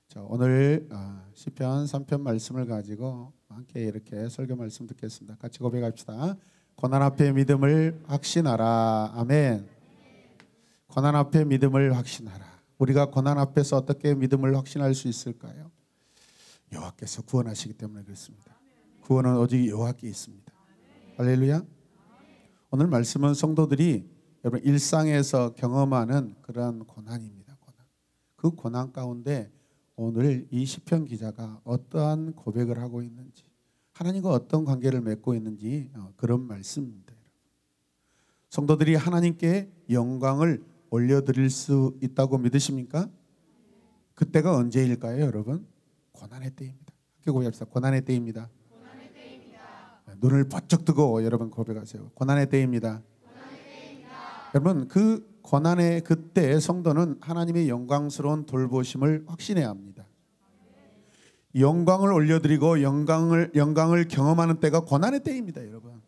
자, 오늘 시편 3편 말씀을 가지고 함께 이렇게 설교 말씀 듣겠습니다. 같이 고백합시다. 고난 앞에 믿음을 확신하라. 아멘. 고난 앞에 믿음을 확신하라. 우리가 고난 앞에서 어떻게 믿음을 확신할 수 있을까요? 여호와께서 구원하시기 때문에 그렇습니다. 구원은 오직 여호와께 있습니다. 할렐루야. 오늘 말씀은 성도들이 여러분 일상에서 경험하는 그런 고난입니다. 그 고난 가운데 오늘 이 시편 기자가 어떠한 고백을 하고 있는지, 하나님과 어떤 관계를 맺고 있는지 그런 말씀입니다. 성도들이 하나님께 영광을 올려드릴 수 있다고 믿으십니까? 그때가 언제일까요, 여러분? 고난의 때입니다. 함께 고백합시다. 고난의 때입니다. 고난의 때입니다. 눈을 번쩍 뜨고 여러분 고백하세요. 고난의 때입니다. 고난의 때입니다. 여러분 그 고난의 그때 성도는 하나님의 영광스러운 돌보심을 확신해야 합니다. 영광을 올려드리고 영광을 경험하는 때가 고난의 때입니다, 여러분.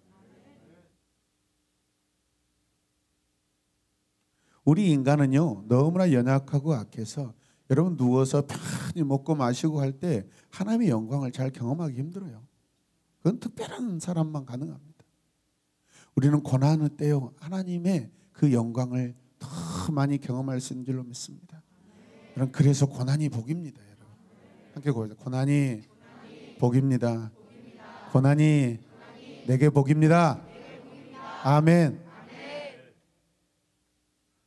우리 인간은요 너무나 연약하고 악해서 여러분 누워서 편히 먹고 마시고 할 때 하나님의 영광을 잘 경험하기 힘들어요. 그건 특별한 사람만 가능합니다. 우리는 고난의 때요 하나님의 그 영광을 더 많이 경험할 수 있는 줄로 믿습니다. 여러분 그래서 고난이 복입니다. 여러분 함께 고백합시다. 고난이 복입니다. 고난이 내게 복입니다. 아멘.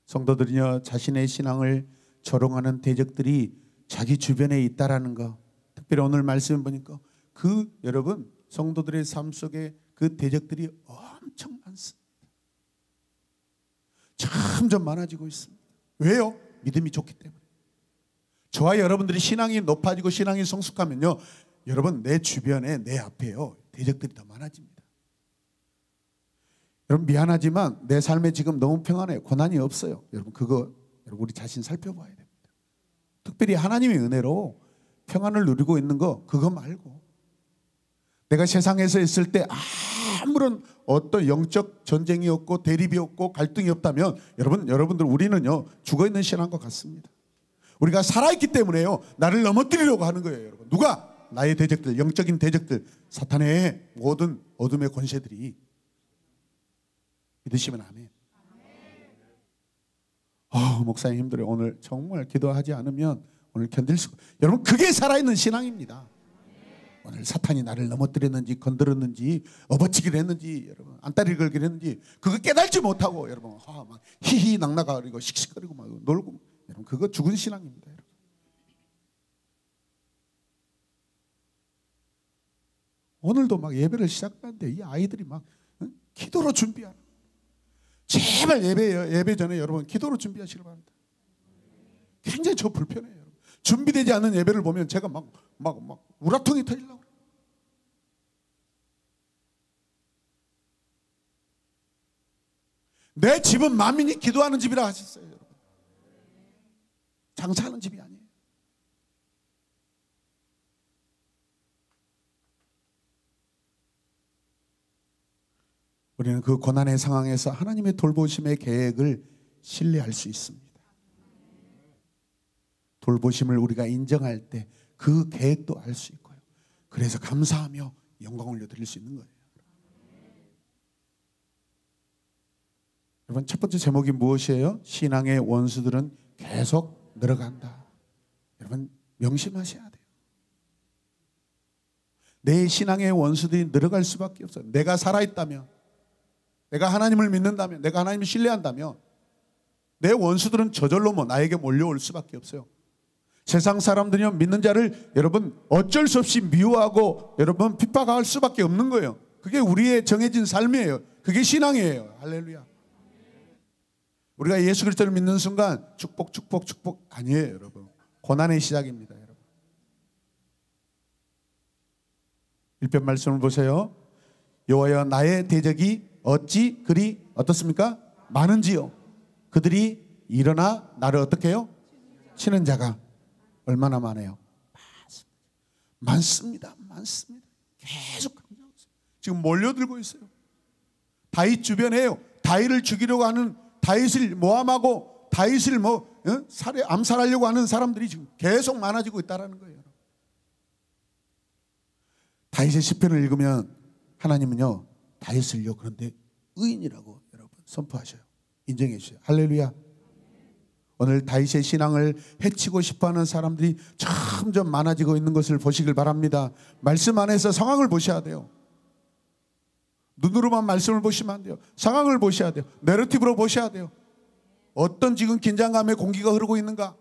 성도들은요 자신의 신앙을 조롱하는 대적들이 자기 주변에 있다라는 거, 특별히 오늘 말씀 보니까 그 여러분 성도들의 삶 속에 그 대적들이 엄청 많습니다. 점점 많아지고 있습니다. 왜요? 믿음이 좋기 때문에. 저와 여러분들이 신앙이 높아지고 신앙이 성숙하면요 여러분 내 주변에 내 앞에요 대적들이 더 많아집니다. 여러분 미안하지만 내 삶에 지금 너무 평안해요. 고난이 없어요. 여러분 그거 여러분 우리 자신 살펴봐야 됩니다. 특별히 하나님의 은혜로 평안을 누리고 있는 거 그거 말고 내가 세상에서 있을 때 아무런 어떤 영적 전쟁이 없고 대립이 없고 갈등이 없다면 여러분들 우리는요 죽어있는 신앙과 같습니다. 우리가 살아있기 때문에요 나를 넘어뜨리려고 하는 거예요. 여러분 누가? 나의 대적들, 영적인 대적들, 사탄의 모든 어둠의 권세들이. 믿으시면 아멘. 목사님 힘들어요. 오늘 정말 기도하지 않으면 오늘 견딜 수가. 여러분 그게 살아있는 신앙입니다. 오늘 사탄이 나를 넘어뜨렸는지 건드렸는지 업어치기를 했는지 여러분 안다리를 걸기를 했는지 그거 깨달지 못하고 여러분 막 히히 낙낙거리고 씩씩거리고 막 놀고 여러분 그거 죽은 신앙입니다. 여러분. 오늘도 막 예배를 시작하는데 이 아이들이 막 기도로 준비하는. 제발 예배 전에 여러분 기도로 준비하시길 바랍니다. 굉장히 저 불편해요. 여러분. 준비되지 않은 예배를 보면 제가 막 우라통이 터지려고 그래요. 내 집은 만민이 기도하는 집이라 하셨어요. 여러분. 장사하는 집이 아니에요. 우리는 그 고난의 상황에서 하나님의 돌보심의 계획을 신뢰할 수 있습니다. 돌보심을 우리가 인정할 때 그 계획도 알 수 있고요. 그래서 감사하며 영광을 올려드릴 수 있는 거예요. 여러분 첫 번째 제목이 무엇이에요? 신앙의 원수들은 계속 늘어간다. 여러분 명심하셔야 돼요. 내 신앙의 원수들이 늘어갈 수밖에 없어요. 내가 살아있다면, 내가 하나님을 믿는다면, 내가 하나님을 신뢰한다면 내 원수들은 저절로 나에게 몰려올 수밖에 없어요. 세상 사람들이요 믿는 자를 여러분 어쩔 수 없이 미워하고 여러분 핍박할 수밖에 없는 거예요. 그게 우리의 정해진 삶이에요. 그게 신앙이에요. 할렐루야. 우리가 예수 그리스도를 믿는 순간 축복 아니에요. 여러분 고난의 시작입니다. 여러분 1편 말씀을 보세요. 여호와여 나의 대적이 어찌 그리 어떻습니까? 많은지요. 그들이 일어나 나를 어떻게 해요? 치는 자가 얼마나 많아요? 많습니다. 계속 지금 몰려들고 있어요. 다윗 주변에요. 다윗을 죽이려고 하는 다윗을 모함하고 다윗을 암살하려고 하는 사람들이 지금 계속 많아지고 있다는 거예요. 다윗의 시편을 읽으면 하나님은요, 다윗을요, 그런데 의인이라고 여러분 선포하셔요. 인정해 주세요. 할렐루야. 오늘 다윗의 신앙을 해치고 싶어하는 사람들이 점점 많아지고 있는 것을 보시길 바랍니다. 말씀 안에서 상황을 보셔야 돼요. 눈으로만 말씀을 보시면 안 돼요. 상황을 보셔야 돼요. 내러티브로 보셔야 돼요. 어떤 지금 긴장감의 공기가 흐르고 있는가?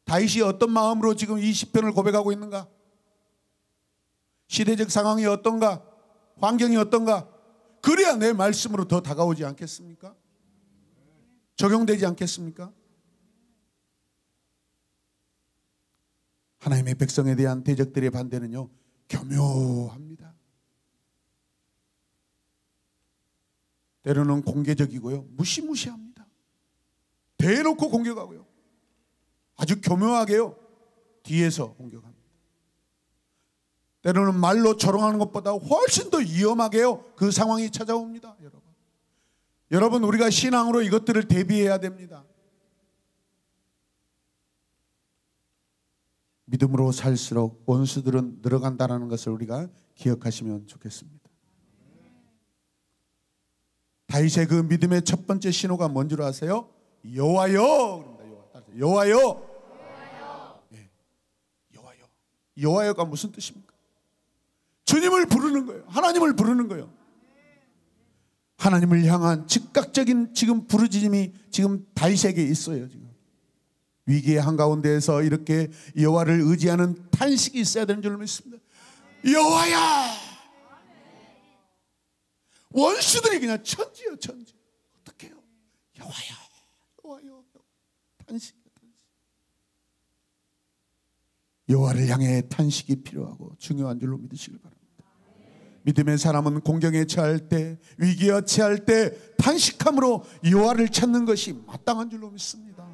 다윗이 어떤 마음으로 지금 이 시편을 고백하고 있는가? 시대적 상황이 어떤가? 환경이 어떤가? 그래야 내 말씀으로 더 다가오지 않겠습니까? 적용되지 않겠습니까? 하나님의 백성에 대한 대적들의 반대는요, 교묘합니다. 때로는 공개적이고요, 무시무시합니다. 대놓고 공격하고요, 아주 교묘하게요, 뒤에서 공격합니다. 때로는 말로 조롱하는 것보다 훨씬 더 위험하게요, 그 상황이 찾아옵니다. 여러분, 우리가 신앙으로 이것들을 대비해야 됩니다. 믿음으로 살수록 원수들은 늘어간다는 것을 우리가 기억하시면 좋겠습니다. 다윗의 그 믿음의 첫 번째 신호가 뭔 줄 아세요? 여호와여. 여호와여. 예, 여호와여. 여호와여가 무슨 뜻입니까? 주님을 부르는 거예요. 하나님을 부르는 거예요. 하나님을 향한 즉각적인 지금 부르짖음이 지금 다윗에게 있어요. 지금 위기의 한가운데에서 이렇게 여호와를 의지하는 탄식이 있어야 되는 줄 믿습니다. 여호와야. 원수들이 그냥 천지요, 천지. 어떻게 해요? 여호와야, 여호와여. 탄식. 여호와를 향해 탄식이 필요하고 중요한 줄로 믿으시길 바랍니다. 믿음의 사람은 공경에 처할 때, 위기에 처할 때 탄식함으로 여호와를 찾는 것이 마땅한 줄로 믿습니다.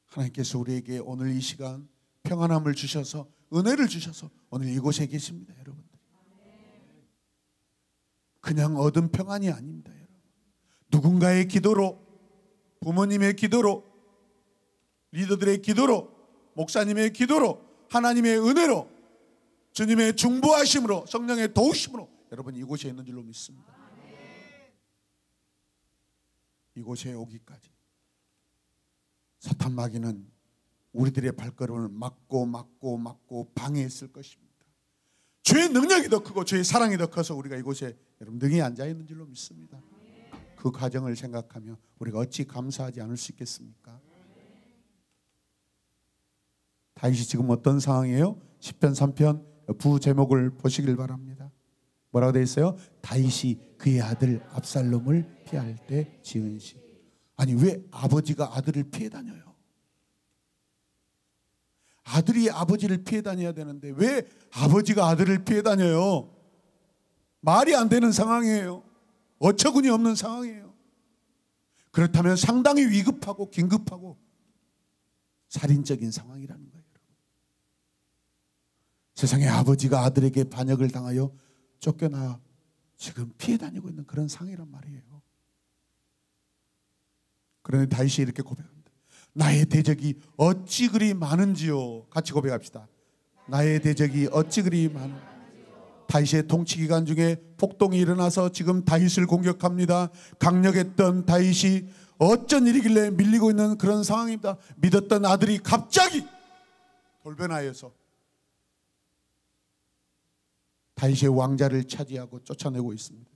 하나님께서 우리에게 오늘 이 시간 평안함을 주셔서, 은혜를 주셔서 오늘 이곳에 계십니다. 여러분들, 그냥 얻은 평안이 아닙니다. 여러분, 누군가의 기도로, 부모님의 기도로, 리더들의 기도로, 목사님의 기도로, 하나님의 은혜로, 주님의 중보하심으로, 성령의 도우심으로 여러분 이곳에 있는 줄로 믿습니다. 이곳에 오기까지 사탄 마귀는 우리들의 발걸음을 막고 방해했을 것입니다. 죄의 능력이 더 크고 죄의 사랑이 더 커서 우리가 이곳에 여러분 능히 앉아 있는 줄로 믿습니다. 그 과정을 생각하며 우리가 어찌 감사하지 않을 수 있겠습니까? 다윗이 지금 어떤 상황이에요? 시편 3편 부제목을 보시길 바랍니다. 뭐라고 되어 있어요? 다윗이 그의 아들 압살롬을 피할 때 지은 시. 아니, 왜 아버지가 아들을 피해 다녀요? 아들이 아버지를 피해 다녀야 되는데 왜 아버지가 아들을 피해 다녀요? 말이 안 되는 상황이에요. 어처구니 없는 상황이에요. 그렇다면 상당히 위급하고 긴급하고 살인적인 상황이라는 거예요. 세상에 아버지가 아들에게 반역을 당하여 쫓겨나 지금 피해 다니고 있는 그런 상황이란 말이에요. 그런데 다윗이 이렇게 고백합니다. 나의 대적이 어찌 그리 많은지요. 같이 고백합시다. 나의 대적이 어찌 그리 많은지요. 다윗의 통치 기간 중에 폭동이 일어나서 지금 다윗을 공격합니다. 강력했던 다윗이 어쩐 일이길래 밀리고 있는 그런 상황입니다. 믿었던 아들이 갑자기 돌변하여서 다윗의 왕자를 차지하고 쫓아내고 있습니다.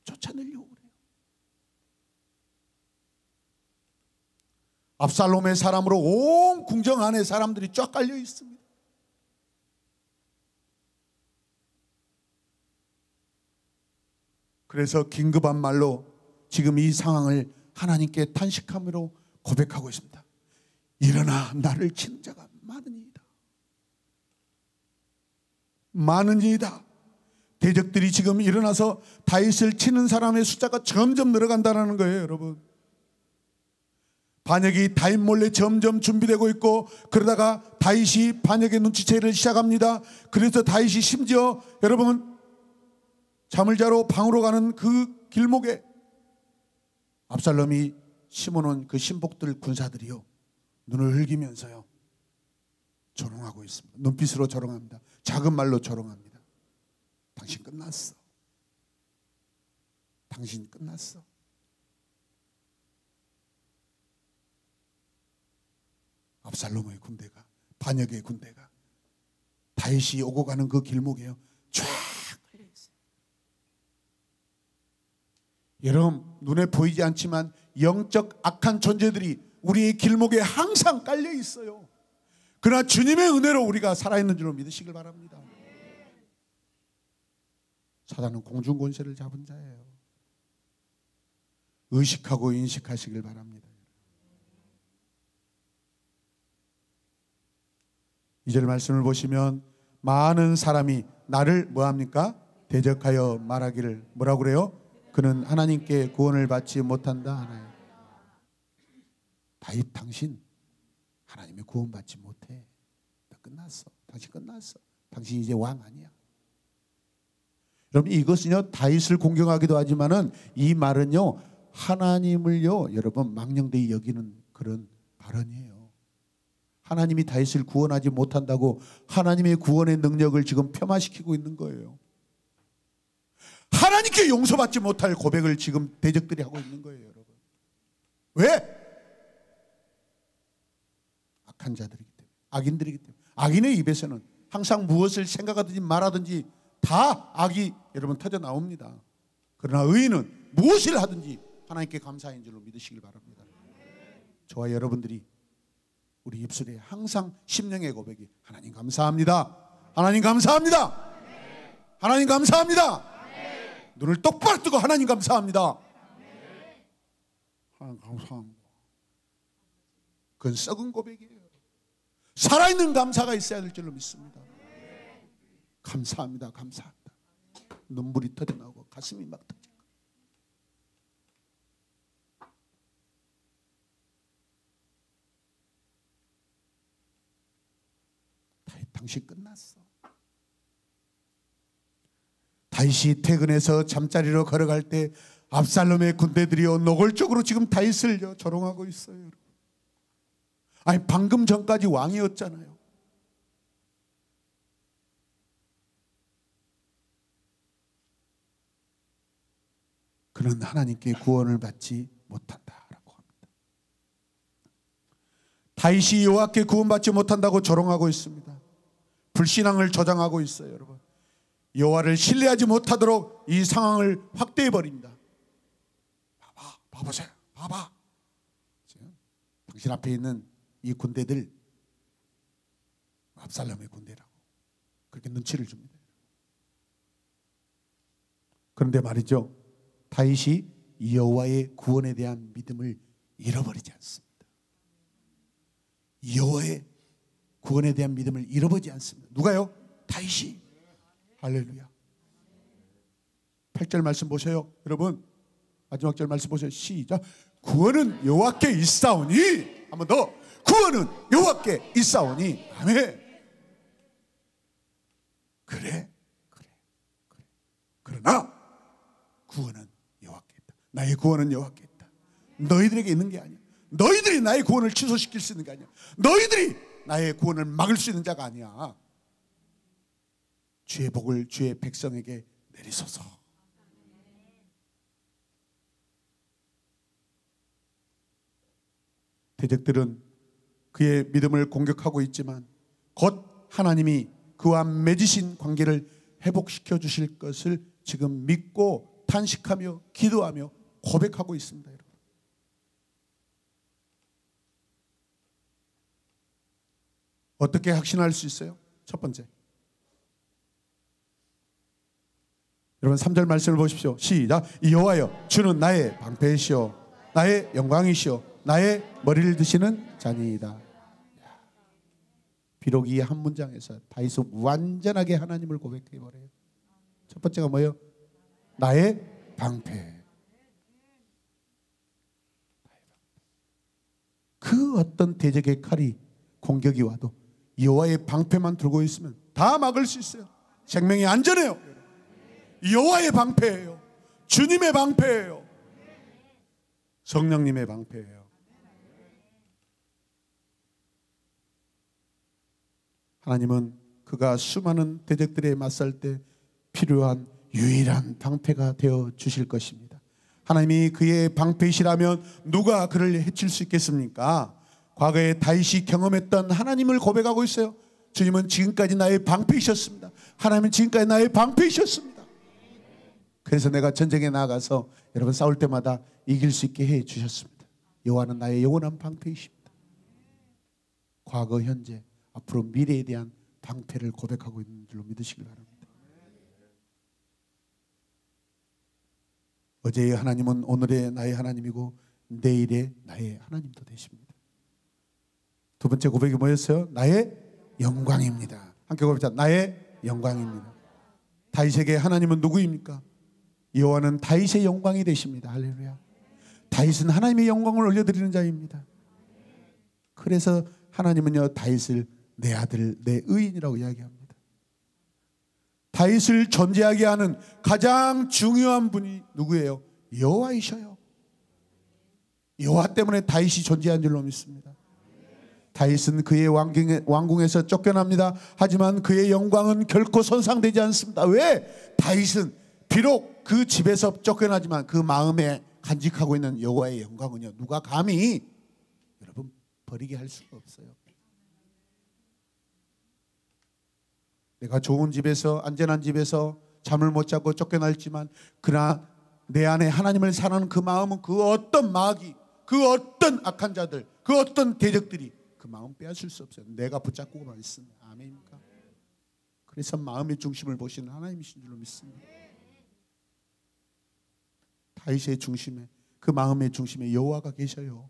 쫓아내려고 그래요. 압살롬의 사람으로 온 궁정 안에 사람들이 쫙 깔려 있습니다. 그래서 긴급한 말로 지금 이 상황을 하나님께 탄식함으로 고백하고 있습니다. 일어나 나를 치는 자가 많으니이다. 많으니이다. 대적들이 지금 일어나서 다윗을 치는 사람의 숫자가 점점 늘어간다는 거예요. 여러분, 반역이 다윗 몰래 점점 준비되고 있고, 그러다가 다윗이 반역의 눈치채기를 시작합니다. 그래서 다윗이 심지어 여러분 잠을 자러 방으로 가는 그 길목에 압살롬이 심어놓은 그 신복들 군사들이요, 눈을 흘기면서요 조롱하고 있습니다. 눈빛으로 조롱합니다. 작은 말로 조롱합니다. 당신 끝났어. 당신 끝났어. 압살롬의 군대가, 반역의 군대가 다윗이 오고 가는 그 길목에요 쫙 깔려 있어요. 여러분, 눈에 보이지 않지만 영적 악한 존재들이 우리의 길목에 항상 깔려 있어요. 그러나 주님의 은혜로 우리가 살아있는 줄로 믿으시길 바랍니다. 사단은 공중권세를 잡은 자예요. 의식하고 인식하시길 바랍니다. 2절 말씀을 보시면 많은 사람이 나를 뭐합니까? 대적하여 말하기를 뭐라고 그래요? 그는 하나님께 구원을 받지 못한다 하나요. 다윗, 당신 하나님의 구원 받지 못해. 너 끝났어. 당신 끝났어. 당신 이제 왕 아니야. 여러분, 이것은요 다윗을 공경하기도 하지만은 이 말은요 하나님을요 여러분 망령되이 여기는 그런 발언이에요. 하나님이 다윗을 구원하지 못한다고 하나님의 구원의 능력을 지금 폄하시키고 있는 거예요. 하나님께 용서받지 못할 고백을 지금 대적들이 하고 있는 거예요, 여러분. 왜? 악한 자들이기 때문에, 악인들이기 때문에. 악인의 입에서는 항상 무엇을 생각하든지 말하든지 다 악이 여러분 터져 나옵니다. 그러나 의인은 무엇을 하든지 하나님께 감사인 줄로 믿으시길 바랍니다. 저와 여러분들이 우리 입술에 항상 심령의 고백이 하나님 감사합니다. 하나님 감사합니다. 하나님 감사합니다. 눈을 똑바로 뜨고 하나님 감사합니다. 하나님 감사합니다. 그건 썩은 고백이에요. 살아있는 감사가 있어야 될 줄로 믿습니다. 감사합니다. 감사합니다. 눈물이 터져나오고 가슴이 막 터지고. 당신 끝났어. 다윗이 퇴근해서 잠자리로 걸어갈 때 압살롬의 군대들이요 노골적으로 지금 다윗을 조롱하고 있어요. 아니 방금 전까지 왕이었잖아요. 그는 하나님께 구원을 받지 못한다라고 합니다. 다윗이 여호와께 구원받지 못한다고 조롱하고 있습니다. 불신앙을 조장하고 있어요, 여러분. 여호와를 신뢰하지 못하도록 이 상황을 확대해 버립니다. 봐보세요, 봐봐. 당신 앞에 있는 이 군대들 압살롬의 군대라고 그렇게 눈치를 줍니다. 그런데 말이죠, 다윗이 여호와의 구원에 대한 믿음을 잃어버리지 않습니다. 여호와의 구원에 대한 믿음을 잃어버리지 않습니다. 누가요? 다윗이. 할렐루야. 8절 말씀 보세요, 여러분. 마지막 절 말씀 보세요. 시작. 구원은 여호와께 있사오니. 한 번 더. 구원은 여호와께 있사오니. 아멘. 그래. 그러나 구원은 여호와께 있다. 나의 구원은 여호와께 있다. 너희들에게 있는 게 아니야. 너희들이 나의 구원을 취소시킬 수 있는 게 아니야. 너희들이 나의 구원을 막을 수 있는 자가 아니야. 주의 복을 주의 백성에게 내리소서. 대적들은 그의 믿음을 공격하고 있지만 곧 하나님이 그와 맺으신 관계를 회복시켜 주실 것을 지금 믿고 탄식하며 기도하며 고백하고 있습니다. 여러분. 어떻게 확신할 수 있어요? 첫 번째, 여러분 3절 말씀을 보십시오. 시작. 여호와여 주는 나의 방패이시오 나의 영광이시오 나의 머리를 드시는 자니이다. 비록 이 한 문장에서 다윗은 완전하게 하나님을 고백해버려요. 첫 번째가 뭐예요? 나의 방패. 그 어떤 대적의 칼이 공격이 와도 여호와의 방패만 들고 있으면 다 막을 수 있어요. 생명이 안전해요. 여호와의 방패예요. 주님의 방패예요. 성령님의 방패예요. 하나님은 그가 수많은 대적들에 맞설 때 필요한 유일한 방패가 되어 주실 것입니다. 하나님이 그의 방패이시라면 누가 그를 해칠 수 있겠습니까? 과거에 다윗이 경험했던 하나님을 고백하고 있어요. 주님은 지금까지 나의 방패이셨습니다. 하나님은 지금까지 나의 방패이셨습니다. 그래서 내가 전쟁에 나가서 여러분 싸울 때마다 이길 수 있게 해 주셨습니다. 여호와는 나의 영원한 방패이십니다. 과거, 현재, 앞으로 미래에 대한 방패를 고백하고 있는 줄로 믿으시길 바랍니다. 어제의 하나님은 오늘의 나의 하나님이고 내일의 나의 하나님도 되십니다. 두 번째 고백이 뭐였어요? 나의 영광입니다. 함께 고백합시다. 나의 영광입니다. 다윗에게 하나님은 누구입니까? 여호와는 다윗의 영광이 되십니다. 할렐루야. 다윗은 하나님의 영광을 올려드리는 자입니다. 그래서 하나님은요 다윗을 내 아들 내 의인이라고 이야기합니다. 다윗을 존재하게 하는 가장 중요한 분이 누구예요? 여호와이셔요. 여호와 때문에 다윗이 존재한 줄로 믿습니다. 다윗은 그의 왕궁에서 쫓겨납니다. 하지만 그의 영광은 결코 손상되지 않습니다. 왜? 다윗은 비록 그 집에서 쫓겨나지만 그 마음에 간직하고 있는 여호와의 영광은요 누가 감히 여러분 버리게 할 수가 없어요. 내가 좋은 집에서 안전한 집에서 잠을 못 자고 쫓겨날지만 그러나 내 안에 하나님을 사랑하는 그 마음은 그 어떤 마귀, 그 어떤 악한 자들, 그 어떤 대적들이 그 마음 빼앗을 수 없어요. 내가 붙잡고만 있으면. 아멘입니까? 그래서 마음의 중심을 보시는 하나님이신 줄로 믿습니다. 다윗의 중심에 그 마음의 중심에 여호와가 계셔요.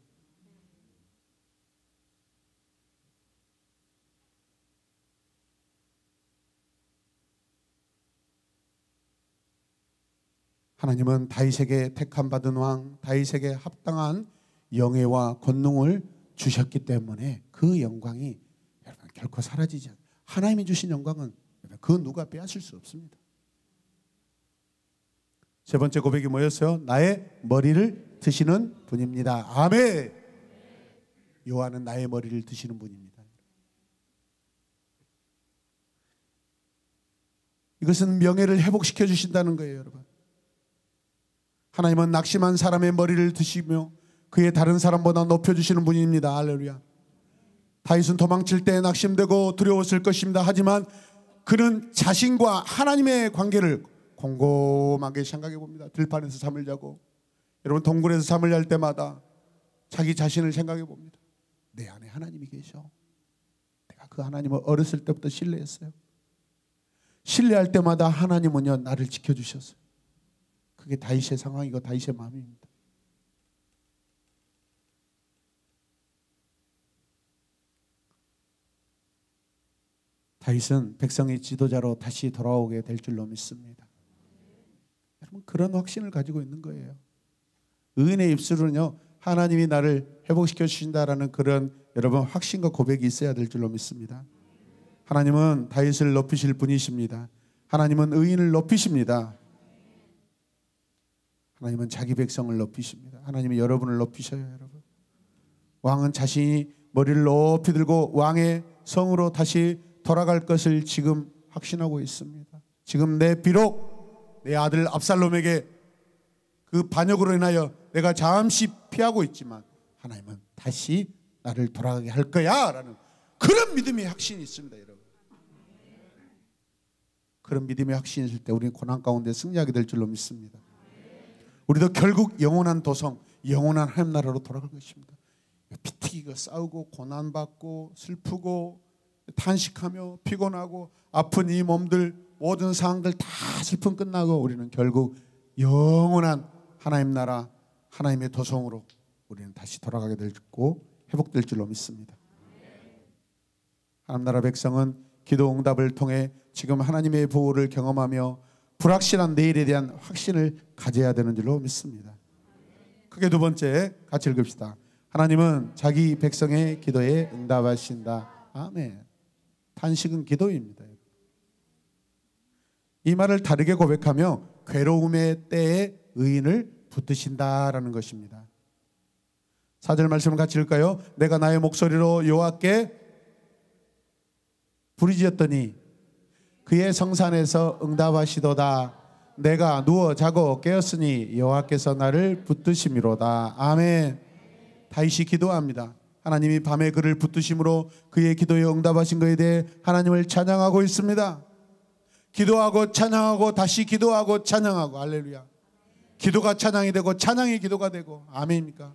하나님은 다윗에게 택함 받은 왕, 다윗에게 합당한 영예와 권능을 주셨기 때문에 그 영광이 여러분 결코 사라지지 않아요. 하나님이 주신 영광은 그 누가 빼앗을 수 없습니다. 세 번째 고백이 뭐였어요? 나의 머리를 드시는 분입니다. 아멘. 여호와는 나의 머리를 드시는 분입니다. 이것은 명예를 회복시켜 주신다는 거예요, 여러분. 하나님은 낙심한 사람의 머리를 드시며 그의 다른 사람보다 높여주시는 분입니다. 할렐루야. 다윗은 도망칠 때 낙심되고 두려웠을 것입니다. 하지만 그는 자신과 하나님의 관계를 곰곰하게 생각해 봅니다. 들판에서 잠을 자고 여러분 동굴에서 잠을 잘 때마다 자기 자신을 생각해 봅니다. 내 안에 하나님이 계셔. 내가 그 하나님을 어렸을 때부터 신뢰했어요. 신뢰할 때마다 하나님은요 나를 지켜주셨어요. 그게 다윗의 상황이고 다윗의 마음입니다. 다윗은 백성의 지도자로 다시 돌아오게 될 줄로 믿습니다. 여러분 그런 확신을 가지고 있는 거예요. 의인의 입술은요 하나님이 나를 회복시켜 주신다라는 그런 여러분 확신과 고백이 있어야 될 줄로 믿습니다. 하나님은 다윗을 높이실 분이십니다. 하나님은 의인을 높이십니다. 하나님은 자기 백성을 높이십니다. 하나님은 여러분을 높이셔요. 여러분 왕은 자신이 머리를 높이 들고 왕의 성으로 다시 돌아갈 것을 지금 확신하고 있습니다. 지금 비록 내 아들 압살롬에게 그 반역으로 인하여 내가 잠시 피하고 있지만 하나님은 다시 나를 돌아가게 할 거야 라는 그런 믿음의 확신이 있습니다. 여러분 그런 믿음의 확신이 있을 때 우리는 고난 가운데 승리하게 될 줄로 믿습니다. 우리도 결국 영원한 도성, 영원한 하나님 나라로 돌아갈 것입니다. 피튀기고 싸우고 고난받고 슬프고 탄식하며 피곤하고 아픈 이 몸들 모든 상황들 다 슬픔 끝나고 우리는 결국 영원한 하나님 나라 하나님의 도성으로 우리는 다시 돌아가게 되고 회복될 줄로 믿습니다. 하나님 나라 백성은 기도 응답을 통해 지금 하나님의 보호를 경험하며 불확실한 내일에 대한 확신을 가져야 되는 줄로 믿습니다. 크게 두 번째 같이 읽읍시다. 하나님은 자기 백성의 기도에 응답하신다. 아멘. 탄식은 기도입니다. 이 말을 다르게 고백하며 괴로움의 때에 의인을 붙드신다라는 것입니다. 4절 말씀을 같이 읽을까요? 내가 나의 목소리로 여호와께 부르짖었더니 그의 성산에서 응답하시도다. 내가 누워 자고 깨었으니 여호와께서 나를 붙드심이로다. 아멘. 다윗이 기도합니다. 하나님이 밤에 그를 붙드심으로 그의 기도에 응답하신 것에 대해 하나님을 찬양하고 있습니다. 기도하고 찬양하고 다시 기도하고 찬양하고. 할렐루야. 기도가 찬양이 되고 찬양이 기도가 되고. 아멘입니까?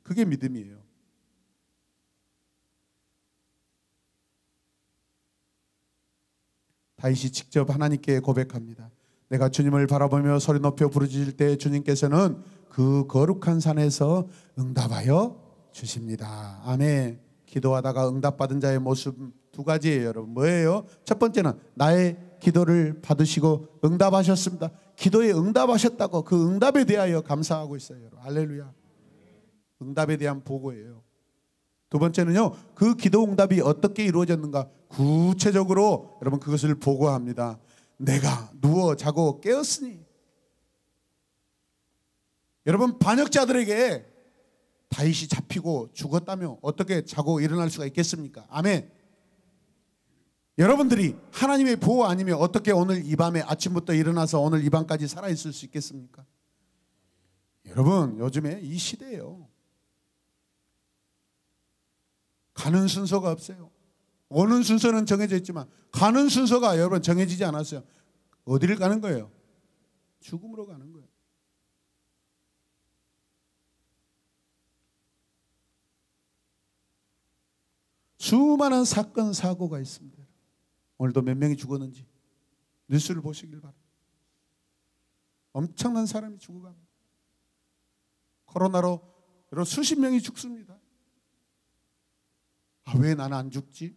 그게 믿음이에요. 다윗이 직접 하나님께 고백합니다. 내가 주님을 바라보며 소리 높여 부르짖을 때 주님께서는 그 거룩한 산에서 응답하여 주십니다. 아멘. 기도하다가 응답받은 자의 모습 두 가지예요, 여러분. 뭐예요? 첫 번째는 나의 기도를 받으시고 응답하셨습니다. 기도에 응답하셨다고 그 응답에 대하여 감사하고 있어요, 여러분. 할렐루야. 응답에 대한 보고예요. 두 번째는요, 그 기도 응답이 어떻게 이루어졌는가 구체적으로 여러분 그것을 보고합니다. 내가 누워 자고 깨었으니. 여러분, 반역자들에게 다윗이 잡히고 죽었다며 어떻게 자고 일어날 수가 있겠습니까? 아멘. 여러분들이 하나님의 보호 아니면 어떻게 오늘 이 밤에 아침부터 일어나서 오늘 이 밤까지 살아있을 수 있겠습니까? 여러분, 요즘에 이 시대예요. 가는 순서가 없어요. 오는 순서는 정해져 있지만 가는 순서가 여러분 정해지지 않았어요. 어디를 가는 거예요? 죽음으로 가는 거예요. 수많은 사건 사고가 있습니다. 오늘도 몇 명이 죽었는지 뉴스를 보시길 바랍니다. 엄청난 사람이 죽어갑니다. 코로나로 여러분 수십 명이 죽습니다. 왜 나는 안 죽지?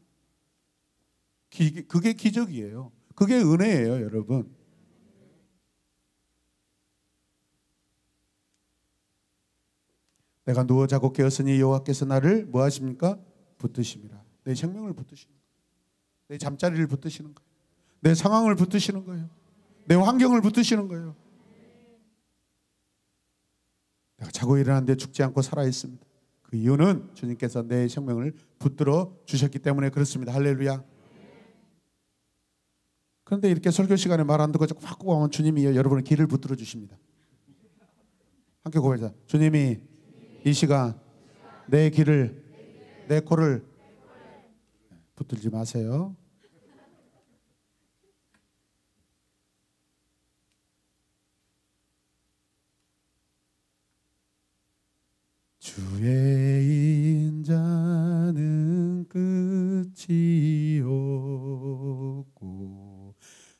그게 기적이에요. 그게 은혜예요, 여러분. 내가 누워 자고 깨었으니 여호와께서 나를 뭐 하십니까? 붙드심이라. 내 생명을 붙드시는 거예요. 내 잠자리를 붙드시는 거예요. 내 상황을 붙드시는 거예요. 내 환경을 붙드시는 거예요. 내가 자고 일어났는데 죽지 않고 살아있습니다. 그 이유는 주님께서 내 생명을 붙들어 주셨기 때문에 그렇습니다. 할렐루야. 그런데 이렇게 설교 시간에 말 안 듣고 자꾸 바꾸고 하면 주님이 여러분의 길을 붙들어 주십니다. 함께 고백하자. 주님이 이 시간 내 길을, 내 코를 붙들지 마세요. 주의 인자는 끝이 없고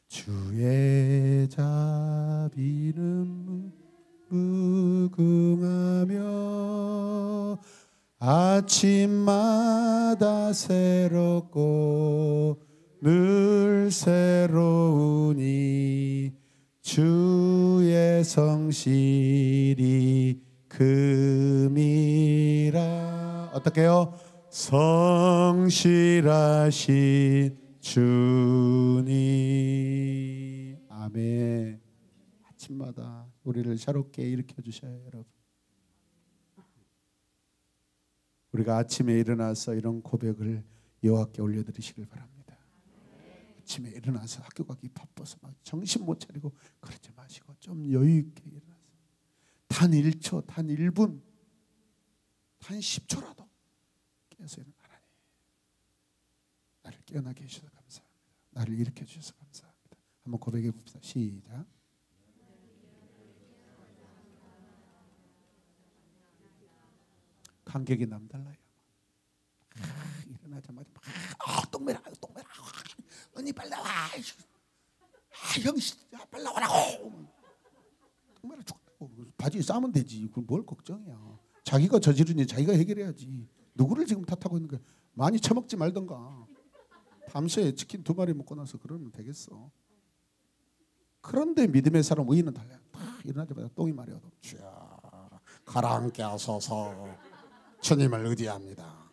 주의 자비는 무궁하며 아침마다 새롭고 늘 새로우니 주의 성실이 금이라. 어떻게요? 성실하신 주님. 아멘. 아침마다 우리를 새롭게 일으켜 주셔요, 여러분. 우리가 아침에 일어나서 이런 고백을 여호와께 올려드리시길 바랍니다. 아침에 일어나서 학교 가기 바빠서 막 정신 못 차리고 그러지 마시고 좀 여유 있게 일어나서 단 1초, 단 1분, 단 10초라도 깨어서 일어나. 하나님, 나를 깨어나게 해주셔서 감사합니다. 나를 일으켜 주셔서 감사합니다. 한번 고백해 봅시다. 시작. 간격이 남달라요. 일어나자마자 똥매라, 똥매라. 언니 빨리 나와. 형이 빨리 나오라고. 똥매라 죽고 바지 싸면 되지. 그걸 뭘 걱정이야. 자기가 저지른 일 자기가 해결해야지. 누구를 지금 탓하고 있는 거야. 많이 처먹지 말던가. 밤새 치킨 2마리 먹고 나서 그러면 되겠어. 그런데 믿음의 사람 의인은 달라요. 일어나자마자 똥이 마려워도 쫙 가라앉게 하소서 주님을 의지합니다.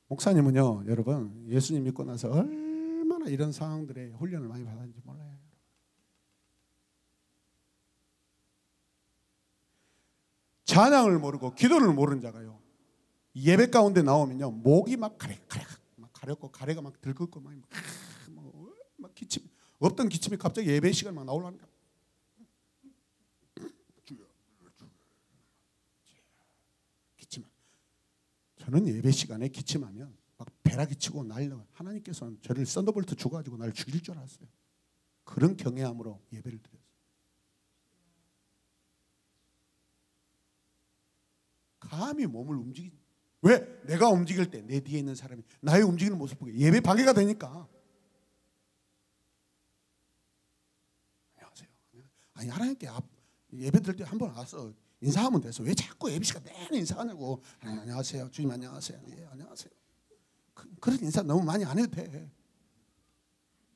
목사님은요, 여러분 예수님 믿고 나서 얼마나 이런 상황들에 훈련을 많이 받았는지 몰라요. 찬양을 모르고 기도를 모르는 자가요, 예배 가운데 나오면요 목이 막 가렵고 가래가 막 들끓고 막 기침, 없던 기침이 갑자기 예배 시간 막 나오려니까 기침. 저는 예배 시간에 기침하면 막 벼락이 치고 날려, 하나님께서는 저를 썬더볼트 주가지고 날 죽일 줄 알았어요. 그런 경외함으로 예배를 드렸어요. 감히 몸을 움직이지. 왜? 내가 움직일 때 내 뒤에 있는 사람이 나의 움직이는 모습 보게 예배 방해가 되니까. 안녕하세요. 아니 하나님께 예배 드릴 때 한 번 와서 인사하면 돼서 왜 자꾸 예배 시간 내내 인사하냐고. 안녕하세요 주님, 안녕하세요. 예, 안녕하세요. 그런 인사 너무 많이 안 해도 돼.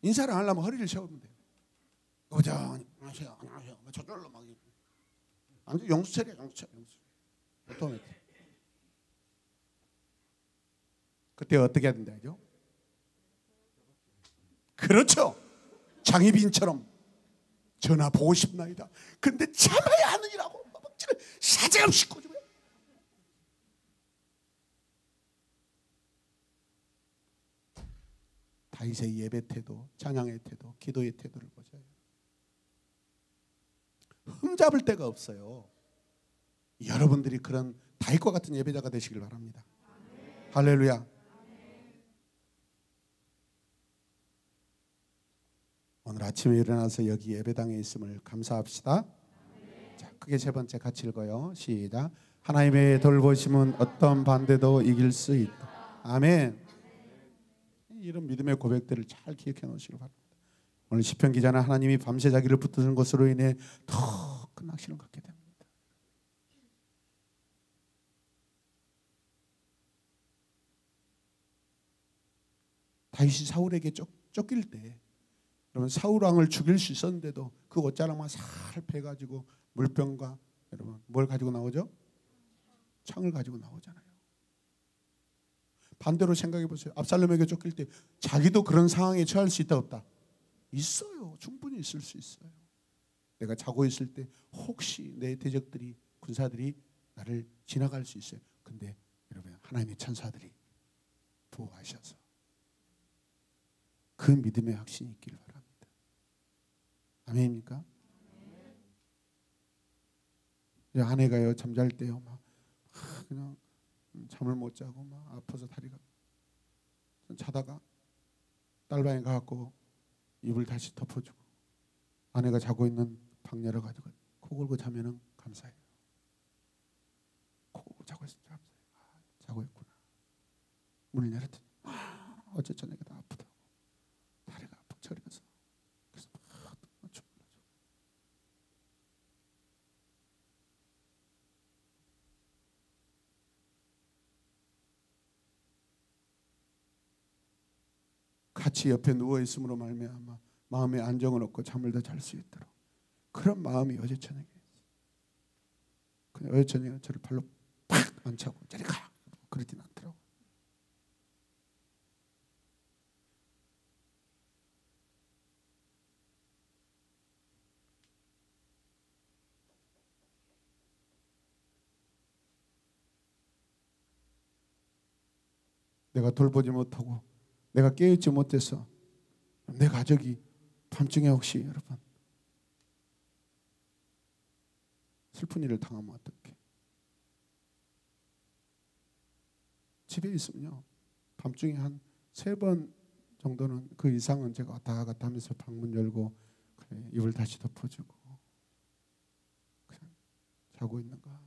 인사를 하려면 허리를 세우면 돼. 여보자, 안녕하세요, 안녕하세요. 저절로 막 영수철이야, 영수철. 오토매틱. 그때 어떻게 해야 된다죠? 그렇죠. 장희빈처럼 전화 보고 싶나이다. 근데 참아야 하느니라고 사정없이 꼬집어요. 다윗의 예배 태도, 찬양의 태도, 기도의 태도를 보세요. 흠잡을 데가 없어요. 여러분들이 그런 다윗과 같은 예배자가 되시길 바랍니다. 아멘. 할렐루야. 아멘. 오늘 아침에 일어나서 여기 예배당에 있음을 감사합시다. 아멘. 자, 크게 세 번째 같이 읽어요. 시작. 하나님의 돌보심은 어떤 반대도 이길 수 있다. 아멘. 이런 믿음의 고백들을 잘 기억해 놓으시길 바랍니다. 오늘 시편 기자는 하나님이 밤새 자기를 붙드는 것으로 인해 더 큰 확신을 갖게 됩니다. 다윗이 사울에게 쫓길 때, 여러분 사울 왕을 죽일 수 있었는데도 그 옷자락만 살 빼가지고 물병과 여러분 뭘 가지고 나오죠? 창을 가지고 나오잖아요. 반대로 생각해 보세요. 압살롬에게 쫓길 때 자기도 그런 상황에 처할 수 있다 없다? 있어요. 충분히 있을 수 있어요. 내가 자고 있을 때 혹시 내 대적들이, 군사들이 나를 지나갈 수 있어요. 근데 여러분 하나님의 천사들이 보호하셔서 그 믿음의 확신이 있기를 바랍니다. 아멘입니까? 아내가요 잠잘 때요 막 그냥 잠을 못 자고 막 아파서 다리가, 자다가 딸방에 가갖고 이불 다시 덮어주고 아내가 자고 있는 방 열어가지고 코 골고 자면은 감사해요. 코 골고 자고 있으면 감사해요. 자고 있구나. 문을 열었더니 어제 저녁에 다 아프다고 다리가 아프고 저리면서 그래서 막 주물러줘. 같이 옆에 누워 있음으로 말미암아 마음의 안정을 얻고 잠을 더 잘 수 있도록 그런 마음이 어제 저녁에 있어요. 그냥 어제 저녁에 저를 발로 팍 안 차고 저리 가 그러진 않더라고. 내가 돌보지 못하고 내가 깨어있지 못해서 내 가족이 밤중에 혹시 여러분 슬픈 일을 당하면 어떡해. 집에 있으면요 밤중에 한 3번 정도는, 그 이상은 제가 왔다 갔다 하면서 방문 열고 그래, 이불 다시 덮어주고 그냥 자고 있는가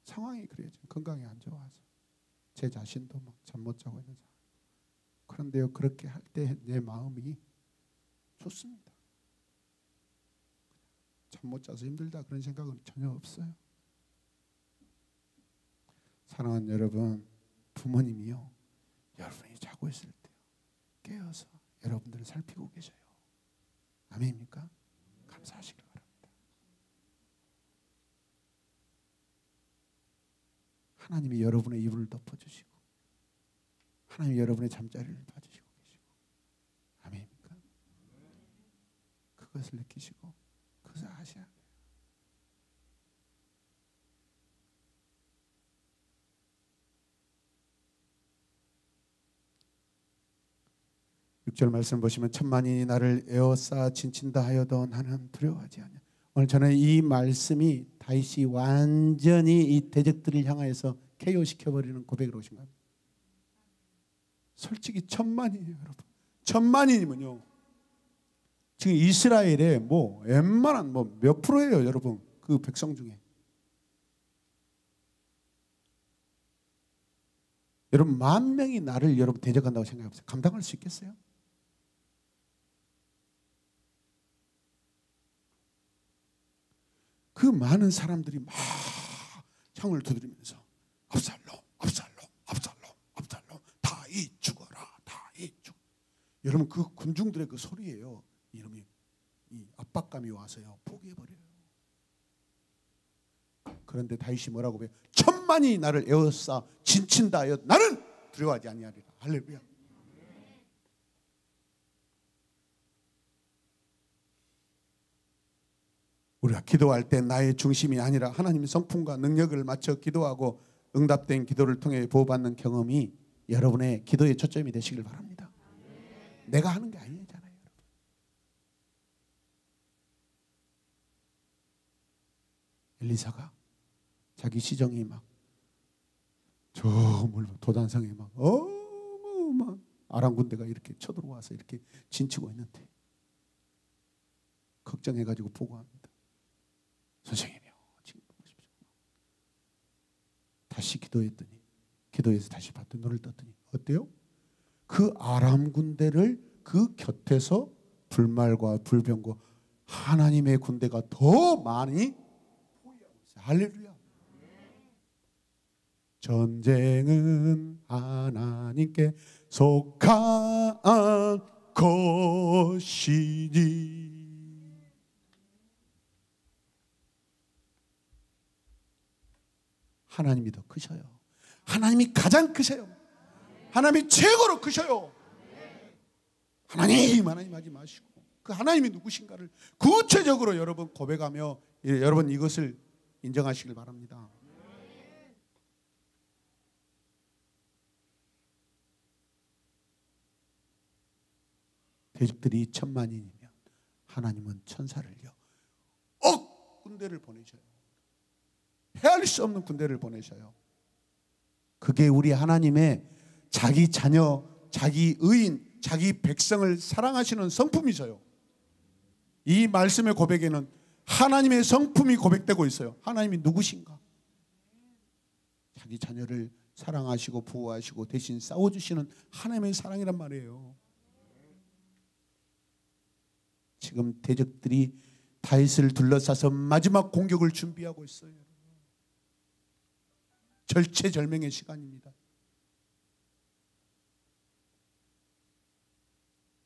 상황이 그래요. 지금 건강이 안 좋아서 제 자신도 막 잠 못 자고 있는 상황. 그런데요 그렇게 할 때 내 마음이 좋습니다. 잠 못 자서 힘들다 그런 생각은 전혀 없어요. 사랑하는 여러분, 부모님이요 여러분이 자고 있을 때요 깨어서 여러분들을 살피고 계셔요. 아멘입니까? 감사하시길 바랍니다. 하나님이 여러분의 이불을 덮어주시고 하나님 여러분의 잠자리를 봐주시고 계시고. 아멘입니까? 그것을 느끼시고 그것을 아셔야 돼요. 6절 말씀 보시면 천만이 나를 에워싸 진친다 하여도 나는 두려워하지 않냐. 오늘 저는 이 말씀이 다윗이 완전히 이 대적들을 향하여서 KO 시켜버리는 고백으로 오신 겁니다. 솔직히 천만이에요, 여러분. 천만이면요, 지금 이스라엘의 뭐 웬만한 뭐 몇 프로예요, 여러분? 그 백성 중에. 여러분 10,000명이 나를 여러분 대적한다고 생각해보세요. 감당할 수 있겠어요? 그 많은 사람들이 막 창을 두드리면서 압살롬, 압살롬, 압살롬, 압살롬, 다윗 죽어라, 다윗 죽어. 여러분 그 군중들의 그 소리예요. 이름이 이 압박감이 와서요 포기해버려요. 그런데 다윗이 뭐라고 해요? 천만이 나를 에워싸 진친다 하여 나는 두려워하지 아니하리라. 할렐루야. 우리가 기도할 때 나의 중심이 아니라 하나님의 성품과 능력을 맞춰 기도하고 응답된 기도를 통해 보호받는 경험이 여러분의 기도의 초점이 되시길 바랍니다. 내가 하는 게 아니잖아요, 여러분. 엘리사가 자기 시정이 막 저 도단성에 막 어마어마한 아람 군대가 이렇게 쳐들어와서 이렇게 진치고 있는데 걱정해가지고 보고합니다. 선생님이요, 지금 보십시오. 다시 기도했더니 기도해서 다시 봤더니 눈을 떴더니 어때요? 그 아람 군대를 그 곁에서 불말과 불병과 하나님의 군대가 더 많이 포위하고 있어요. 할렐루야. 전쟁은 하나님께 속한 것이니. 하나님이 더 크셔요. 하나님이 가장 크세요. 하나님이 최고로 크셔요. 하나님 하지 마시고 그 하나님이 누구신가를 구체적으로 여러분 고백하며 여러분 이것을 인정하시길 바랍니다. 대적들이 10,000만이면 하나님은 천사를요 억 군대를 보내셔요. 헤아릴 수 없는 군대를 보내셔요. 그게 우리 하나님의 자기 자녀, 자기 의인, 자기 백성을 사랑하시는 성품이셔요. 이 말씀의 고백에는 하나님의 성품이 고백되고 있어요. 하나님이 누구신가? 자기 자녀를 사랑하시고 보호하시고 대신 싸워주시는 하나님의 사랑이란 말이에요. 지금 대적들이 다윗을 둘러싸서 마지막 공격을 준비하고 있어요. 절체절명의 시간입니다.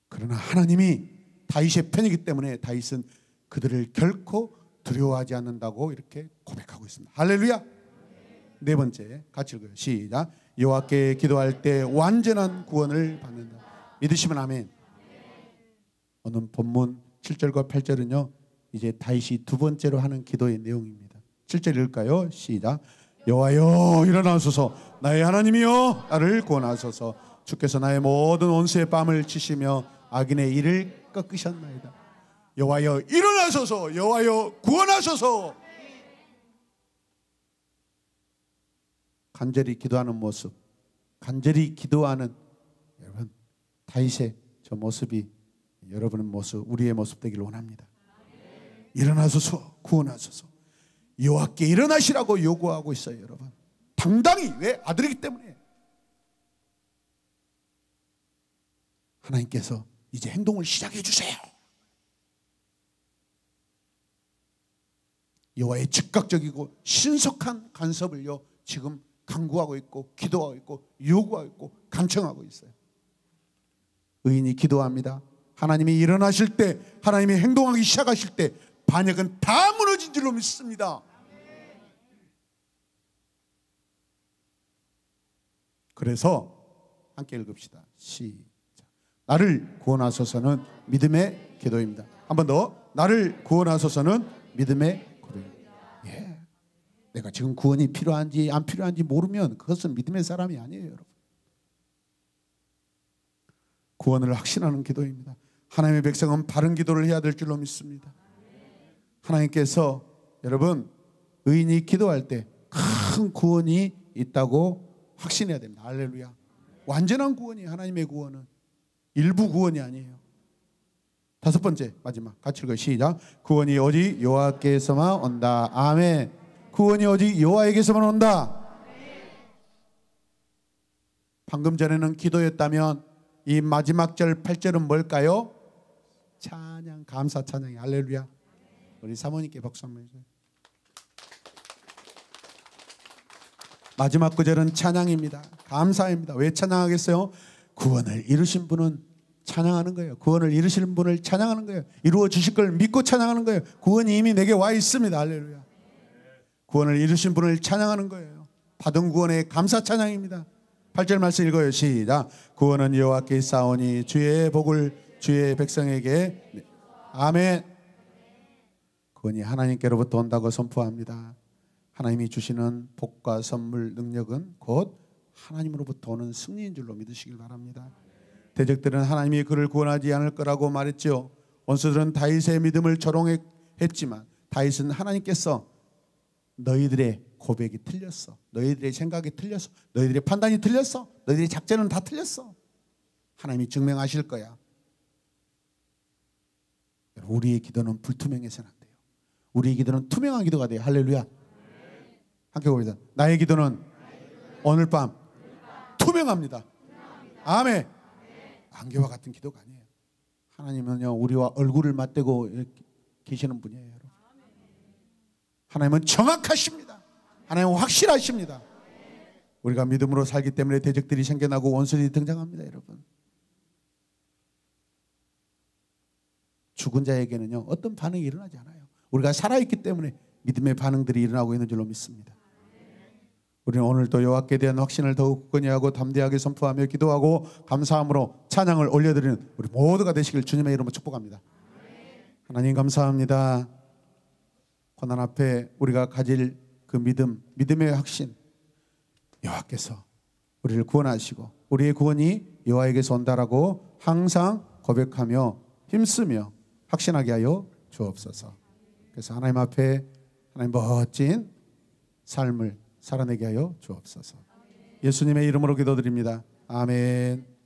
그러나 하나님이 다윗의 편이기 때문에 다윗은 그들을 결코 두려워하지 않는다고 이렇게 고백하고 있습니다. 할렐루야. 네 번째 같이 읽어요. 시작. 여호와께 기도할 때 완전한 구원을 받는다. 믿으시면 아멘. 오늘 본문 7절과 8절은요 이제 다윗이 두 번째로 하는 기도의 내용입니다. 7절 읽을까요? 시작. 여호와여 일어나소서. 나의 하나님이여 나를 구원하소서. 주께서 나의 모든 원수의 뺨을 치시며 악인의 일을 꺾으셨나이다. 여호와여 일어나소서. 여호와여 구원하소서. 간절히 기도하는 모습, 간절히 기도하는 여러분 다윗의 저 모습이 여러분의 모습, 우리의 모습 되기를 원합니다. 일어나소서. 구원하소서. 여호와께 일어나시라고 요구하고 있어요, 여러분. 당당히. 왜? 아들이기 때문에. 하나님께서 이제 행동을 시작해 주세요. 여호와의 즉각적이고 신속한 간섭을요 지금 간구하고 있고 기도하고 있고 요구하고 있고 간청하고 있어요. 의인이 기도합니다. 하나님이 일어나실 때, 하나님이 행동하기 시작하실 때 반역은 다 무너진 줄로 믿습니다. 그래서 함께 읽읍시다. 시작. 나를 구원하소서는 믿음의 기도입니다. 한 번 더. 나를 구원하소서는 믿음의 기도입니다. 예. 내가 지금 구원이 필요한지 안 필요한지 모르면 그것은 믿음의 사람이 아니에요, 여러분. 구원을 확신하는 기도입니다. 하나님의 백성은 바른 기도를 해야 될 줄로 믿습니다. 하나님께서 여러분 의인이 기도할 때 큰 구원이 있다고 확신해야 됩니다. 할렐루야. 완전한 구원이 하나님의 구원은 일부 구원이 아니에요. 다섯 번째 마지막 같이 읽어요. 시작. 구원이 오직 여호와께서만 온다. 아멘. 구원이 오직 여호와에게서만 온다. 방금 전에는 기도였다면 이 마지막 절 8절은 뭘까요? 찬양, 감사 찬양이. 할렐루야. 우리 사모님께 박수 한번 해주세요. 마지막 구절은 찬양입니다. 감사입니다. 왜 찬양하겠어요? 구원을 이루신 분은 찬양하는 거예요. 구원을 이루시는 분을 찬양하는 거예요. 이루어 주실 걸 믿고 찬양하는 거예요. 구원이 이미 내게 와 있습니다. 할렐루야. 구원을 이루신 분을 찬양하는 거예요. 받은 구원에 감사 찬양입니다. 8절 말씀 읽어요. 시작. 구원은 여호와께 있사오니 주의 복을 주의 백성에게. 아멘. 구원이 하나님께로부터 온다고 선포합니다. 하나님이 주시는 복과 선물, 능력은 곧 하나님으로부터 오는 승리인 줄로 믿으시길 바랍니다. 대적들은 하나님이 그를 구원하지 않을 거라고 말했죠. 원수들은 다윗의 믿음을 조롱했지만 다윗은 하나님께서 너희들의 고백이 틀렸어, 너희들의 생각이 틀렸어, 너희들의 판단이 틀렸어, 너희들의 작전은 다 틀렸어, 하나님이 증명하실 거야. 우리의 기도는 불투명해서는 안 돼요. 우리의 기도는 투명한 기도가 돼요. 할렐루야. 함께 봅니다. 나의 기도는 오늘 밤 투명합니다. 아멘. 안개와 같은 기도가 아니에요. 하나님은요 우리와 얼굴을 맞대고 계시는 분이에요. 여러분. 하나님은 정확하십니다. 하나님은 확실하십니다. 우리가 믿음으로 살기 때문에 대적들이 생겨나고 원수들이 등장합니다. 여러분. 죽은 자에게는요 어떤 반응이 일어나지 않아요. 우리가 살아있기 때문에 믿음의 반응들이 일어나고 있는 줄로 믿습니다. 우리는 오늘도 여호와께 대한 확신을 더욱 굳건히 하고 담대하게 선포하며 기도하고 감사함으로 찬양을 올려드리는 우리 모두가 되시길 주님의 이름으로 축복합니다. 하나님 감사합니다. 고난 앞에 우리가 가질 그 믿음, 믿음의 확신, 여호와께서 우리를 구원하시고 우리의 구원이 여호와에게서 온다라고 항상 고백하며 힘쓰며 확신하게 하여 주옵소서. 그래서 하나님 앞에 하나님 멋진 삶을 살아내게 하여 주옵소서. 예수님의 이름으로 기도드립니다. 아멘.